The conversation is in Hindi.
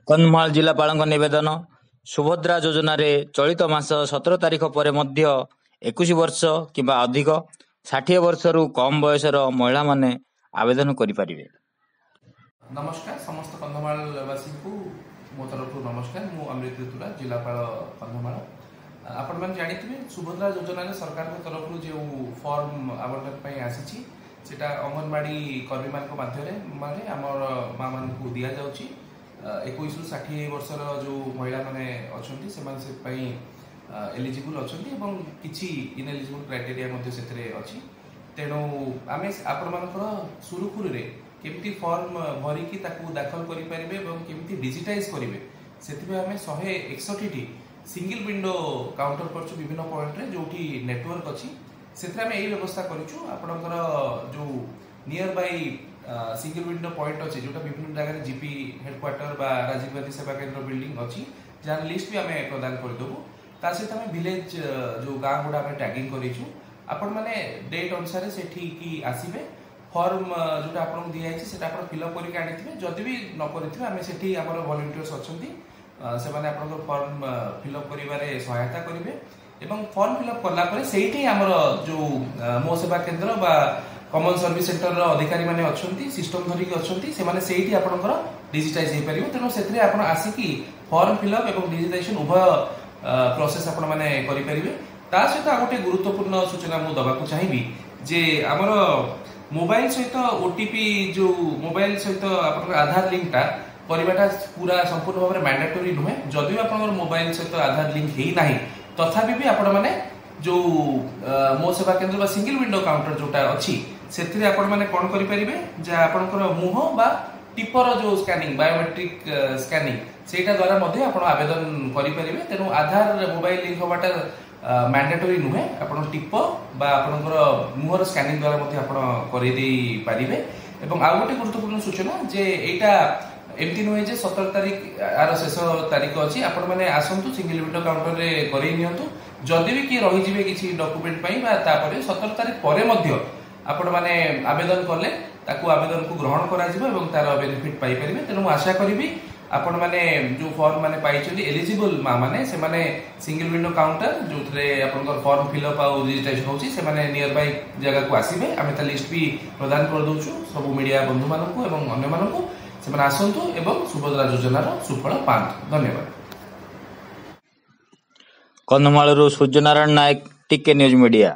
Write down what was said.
କନ୍ଧମାଳ ଜିଲ୍ଲାପାଳଙ୍କ ନିବେଦନ, ସୁଭଦ୍ରା ଯୋଜନାରେ ଚଳିତ ମାସ 17 ତାରିଖ ପରେ ମଧ୍ୟ 21 ବର୍ଷ କିମ୍ବା ଅଧିକ 60 ବର୍ଷରୁ କମ୍ ବୟସର ମହିଳାମାନେ ଆବେଦନ କରିପାରିବେ। नमस्कार समस्त कंधमालवासी को मो तरफ नमस्कार। मु अमृत ऋतुरा जिलापाल कंधमाल। आपण मैंने जानी सुभद्रा योजना सरकार तरफ जो फॉर्म आवंटन आसी अंगनवाड़ी कर्मी माध्यम आमर माँ मान दि जाऊँगी 21 ରୁ 60 वर्षर जो महिला मैंने अच्छा से एलिजिबल अच्छा किसी इनएलिजिबल क्राइटेरिया अच्छी तेणु आम आपण सुरुखुरु केमती फॉर्म भरिकी दाखल करें केमती डिजिटाइज करेंगे से आम 161 सिंगल विंडो काउंटर कर विभिन्न पॉइंट रे जो नेटवर्क अच्छी से यही व्यवस्था कर जो near by single window point अच्छे जोटा विभिन्न जगह जीपी हेडक्वार्टर बा राजीव गांधी सेवा केंद्र बिल्डिंग अच्छी जार लिस्ट भी आम प्रदान करदेबू ता सहित आम विलेज जो गाँ गुड़ा आम टैगिंग करूँ आपण मैंने डेट अनुसार से आसवे फॉर्म जोटा आपको दिखाई से फिलअप करके आनी जदि भी न करेंगे आम से वॉलंटियर्स अच्छा से फॉर्म फिलअप कर सहायता करेंगे फॉर्म फिलअप कलापर से जो मो सेवा केन्द्र बा कॉमन सर्विस सेंटर अधिकारी मैंने अच्छा सिस्टम धरिकी अच्छा से आपंकर डिजिटाइज हो पारे तेणु से आसिकी फॉर्म फिलअप और डिजिटाइजेशन उभय प्रोसेस आपने करेंगे। ता सहित गोटे गुरुत्वपूर्ण सूचना मुझे दबाक चाहिए जे आमर मोबाइल सहित ओटीपी जो मोबाइल सहित आप आधार लिंकटा करवाटा पूरा संपूर्ण भाव में मैंडेटोरी नुहे जदि आप मोबाइल सहित आधार लिंक है ना तथापि भी आपण मैंने जो मो सेवा केन्द्र सिंगल विंडो काउंटर जोटा अच्छी से मैंने कौन करेंगे आपंकर मुह बा टिपर जो स्कैनिंग बायोमेट्रिक स्कैनिंग से द्वारा आप आवेदन करेंगे तेणु आधार मोबाइल लिंक हवाटा मैंडेटोरी नुहे आप टिप बा आपंकर मुहर स्कैनिंग द्वारा पारे। आउ गोटे गुरुत्वपूर्ण सूचना जे एटा एमती नुहे 17 तारीख आर शेष तारीख अच्छी आपण मैंने आसतु सिंगल विंडो काउंटर में कर जदि भी किए रही किसी डॉक्यूमेंट 17 तारीख पर आपण मैंने आवेदन कले आवेदन को ग्रहण कर तार बेनिफिट पाइपर तेणु आशा करी आपण मैंने जो फॉर्म मैंने पाई एलिजिबल माँ मैंने से सिंगल विंडो काउंटर जो थे फॉर्म फिलअप आउ डिजिटाइजेशन होची से माने नियर बाय जगह को आसीबे आमे ता लिस्ट भी प्रदान कर दोछु सब मीडिया बंधु मानकु एवं अन्य मानकु से माने आसंतु एवं सुभद्रा योजनार सुफल पांतु। धन्यवाद। कंधमाळରୁ ସୂର୍ଯ୍ୟନାରାୟଣ ନାୟକ, ଟିକେ ନ୍ୟୁଜ ମିଡିଆ।